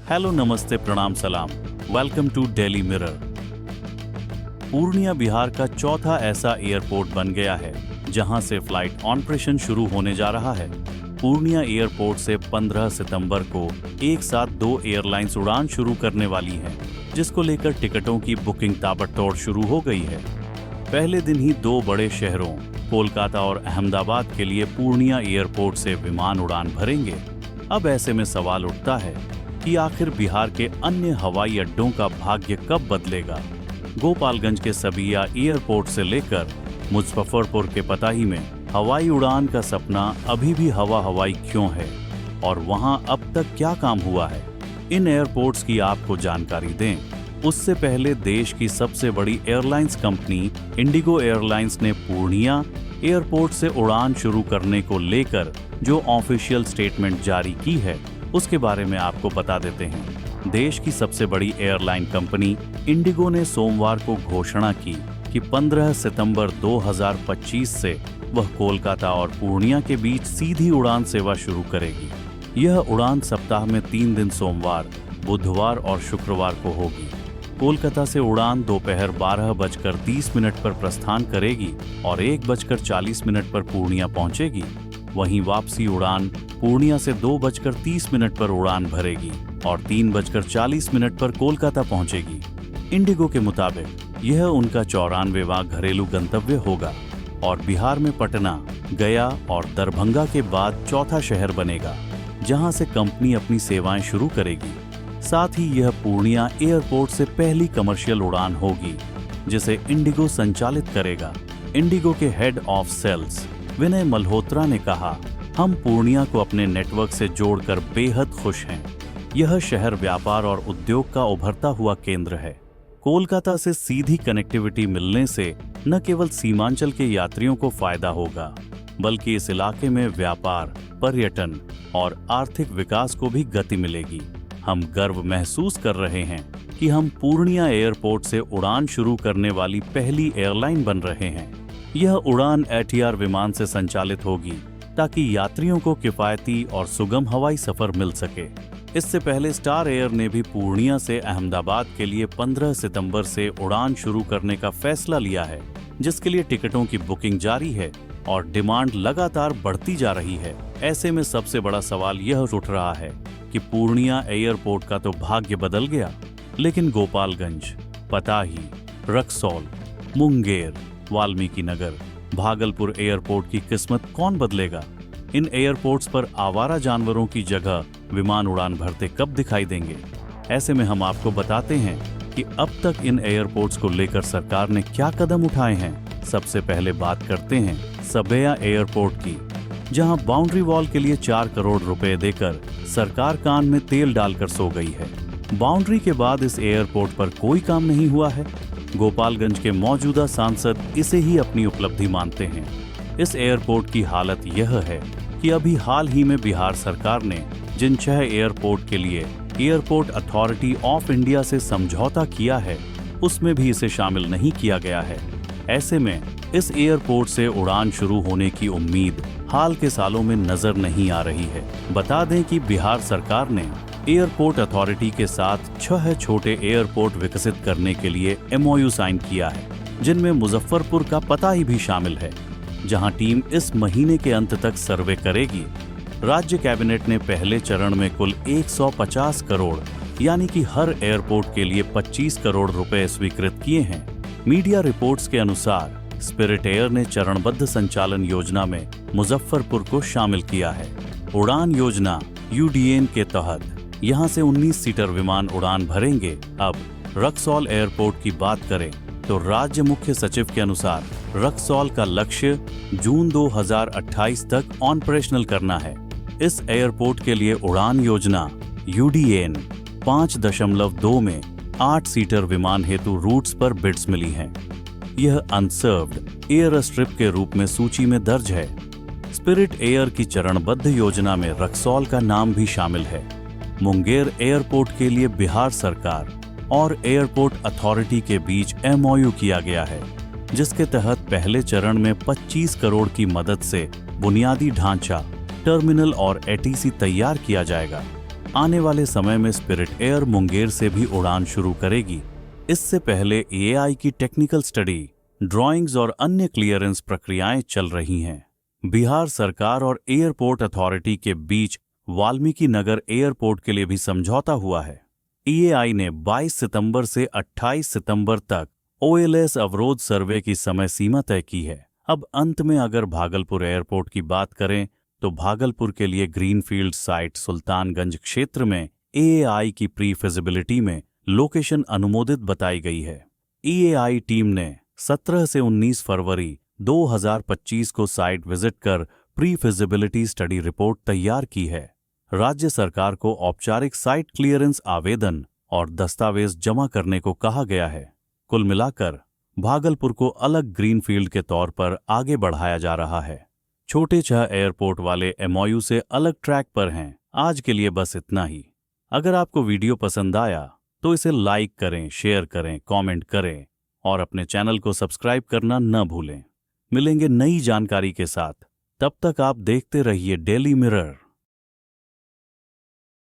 Hello, नमस्ते, प्रणाम, सलाम। Welcome to Delhi Mirror. Purnia Bihar का चौथा ऐसा एयरपोर्ट बन गया है जहां से फ्लाइट ऑपरेशन शुरू होने जा रहा है। पूर्णिया एयरपोर्ट से 15 सितंबर को एक साथ 2 एयरलाइंस उड़ान शुरू करने वाली हैं, जिसको लेकर टिकटों की बुकिंग ताबड़तोड़ शुरू हो गई है। पहले दिन ही 2 बड़े शहरों कोलकाता और अहमदाबाद के लिए पूर्णिया एयरपोर्ट से विमान उड़ान भरेंगे। अब ऐसे में सवाल उठता है कि आखिर बिहार के अन्य हवाई अड्डों का भाग्य कब बदलेगा। गोपालगंज के सबिया एयरपोर्ट से लेकर मुजफ्फरपुर के पताही में हवाई उड़ान का सपना अभी भी हवाई क्यों है और वहां अब तक क्या काम हुआ है, इन एयरपोर्ट्स की आपको जानकारी दें। उससे पहले देश की सबसे बड़ी एयरलाइंस कंपनी इंडिगो एयरलाइंस ने पूर्णिया एयरपोर्ट से उड़ान शुरू करने को लेकर जो ऑफिशियल स्टेटमेंट जारी की है उसके बारे में आपको बता देते हैं। देश की सबसे बड़ी एयरलाइन कंपनी इंडिगो ने सोमवार को घोषणा की कि 15 सितंबर 2025 से वह कोलकाता और पूर्णिया के बीच सीधी उड़ान सेवा शुरू करेगी। यह उड़ान सप्ताह में 3 दिन सोमवार, बुधवार और शुक्रवार को होगी। कोलकाता से उड़ान दोपहर 12:30 पर प्रस्थान करेगी और 1:40 पर पूर्णिया पहुंचेगी। वहीं वापसी उड़ान पूर्णिया से 2:30 पर उड़ान भरेगी और 3:40 पर कोलकाता पहुंचेगी। इंडिगो के मुताबिक यह उनका 94वां घरेलू गंतव्य होगा और बिहार में पटना, गया और दरभंगा के बाद चौथा शहर बनेगा जहां से कंपनी अपनी सेवाएं शुरू करेगी। साथ ही यह पूर्णिया एयरपोर्ट से पहली कमर्शियल उड़ान होगी जिसे इंडिगो संचालित करेगा। इंडिगो के हेड ऑफ सेल्स विनय मल्होत्रा ने कहा, हम पूर्णिया को अपने नेटवर्क से जोड़कर बेहद खुश हैं। यह शहर व्यापार और उद्योग का उभरता हुआ केंद्र है। कोलकाता से सीधी कनेक्टिविटी मिलने से न केवल सीमांचल के यात्रियों को फायदा होगा, बल्कि इस इलाके में व्यापार, पर्यटन और आर्थिक विकास को भी गति मिलेगी। हम गर्व महसूस कर रहे हैं कि हम पूर्णिया एयरपोर्ट से उड़ान शुरू करने वाली पहली एयरलाइन बन रहे हैं। यह उड़ान ATR विमान से संचालित होगी ताकि यात्रियों को किफायती और सुगम हवाई सफर मिल सके। इससे पहले स्टार एयर ने भी पूर्णिया से अहमदाबाद के लिए 15 सितंबर से उड़ान शुरू करने का फैसला लिया है, जिसके लिए टिकटों की बुकिंग जारी है और डिमांड लगातार बढ़ती जा रही है। ऐसे में सबसे बड़ा सवाल यह उठ रहा है कि पूर्णिया एयरपोर्ट का तो भाग्य बदल गया, लेकिन गोपालगंज, पताही, रक्सौल, मुंगेर, वाल्मीकि नगर, भागलपुर एयरपोर्ट की किस्मत कौन बदलेगा? इन एयरपोर्ट्स पर आवारा जानवरों की जगह विमान उड़ान भरते कब दिखाई देंगे? ऐसे में हम आपको बताते हैं कि अब तक इन एयरपोर्ट्स को लेकर सरकार ने क्या कदम उठाए हैं। सबसे पहले बात करते हैं सबिया एयरपोर्ट की, जहां बाउंड्री वॉल के लिए 4 करोड़ रुपए देकर सरकार कान में तेल डालकर सो गई है। बाउंड्री के बाद इस एयरपोर्ट पर कोई काम नहीं हुआ है। गोपालगंज के मौजूदा सांसद इसे ही अपनी उपलब्धि मानते हैं। इस एयरपोर्ट की हालत यह है कि अभी हाल ही में बिहार सरकार ने जिन 6 एयरपोर्ट के लिए एयरपोर्ट अथॉरिटी ऑफ इंडिया से समझौता किया है, उसमें भी इसे शामिल नहीं किया गया है। ऐसे में इस एयरपोर्ट से उड़ान शुरू होने की उम्मीद हाल के सालों में नजर नहीं आ रही है। बता दें कि बिहार सरकार ने एयरपोर्ट अथॉरिटी के साथ 6 छोटे एयरपोर्ट विकसित करने के लिए MOU साइन किया है, जिनमें मुजफ्फरपुर का पताही भी शामिल है, जहां टीम इस महीने के अंत तक सर्वे करेगी। राज्य कैबिनेट ने पहले चरण में कुल 150 करोड़ यानी कि हर एयरपोर्ट के लिए 25 करोड़ रुपए स्वीकृत किए हैं। मीडिया रिपोर्ट्स के अनुसार स्पिरिट एयर ने चरणबद्ध संचालन योजना में मुजफ्फरपुर को शामिल किया है। उड़ान योजना UDN के तहत यहां से 19 सीटर विमान उड़ान भरेंगे। अब रक्सौल एयरपोर्ट की बात करें तो राज्य मुख्य सचिव के अनुसार रक्सौल का लक्ष्य जून 2028 तक ऑपरेशनल करना है। इस एयरपोर्ट के लिए उड़ान योजना UDN 5.2 में 8 सीटर विमान हेतु रूट्स पर बिड्स मिली हैं। यह अनसर्व्ड एयर स्ट्रिप के रूप में सूची में दर्ज है। स्पिरिट एयर की चरणबद्ध योजना में रक्सौल का नाम भी शामिल है। मुंगेर एयरपोर्ट के लिए बिहार सरकार और एयरपोर्ट अथॉरिटी के बीच MOU किया गया है, जिसके तहत पहले चरण में 25 करोड़ की मदद से बुनियादी ढांचा, टर्मिनल और ATC तैयार किया जाएगा। आने वाले समय में स्पिरिट एयर मुंगेर से भी उड़ान शुरू करेगी। इससे पहले एआई की टेक्निकल स्टडी, ड्राइंग्स और अन्य क्लियरेंस प्रक्रियाएं चल रही हैं। बिहार सरकार और एयरपोर्ट अथॉरिटी के बीच वाल्मीकि नगर एयरपोर्ट के लिए भी समझौता हुआ है। एआई ने 22 सितंबर से 28 सितंबर तक ओएलएस अवरोध सर्वे की समय सीमा तय की है। अब अंत में अगर भागलपुर एयरपोर्ट की बात करें तो भागलपुर के लिए ग्रीनफील्ड साइट सुल्तानगंज क्षेत्र में एआई की प्री फिजिबिलिटी में लोकेशन अनुमोदित बताई गई है। एआई टीम ने 17 से 19 फरवरी 2025 को साइट विजिट कर प्री फिजिबिलिटी स्टडी रिपोर्ट तैयार की है। राज्य सरकार को औपचारिक साइट क्लियरेंस आवेदन और दस्तावेज जमा करने को कहा गया है। कुल मिलाकर भागलपुर को अलग ग्रीनफील्ड के तौर पर आगे बढ़ाया जा रहा है। छोटे 6 एयरपोर्ट वाले एमओयू से अलग ट्रैक पर हैं। आज के लिए बस इतना ही। अगर आपको वीडियो पसंद आया तो इसे लाइक करें, शेयर करें, कमेंट करें और अपने चैनल को सब्सक्राइब करना न भूलें। मिलेंगे नई जानकारी के साथ। तब तक आप देखते रहिए डेली मिरर।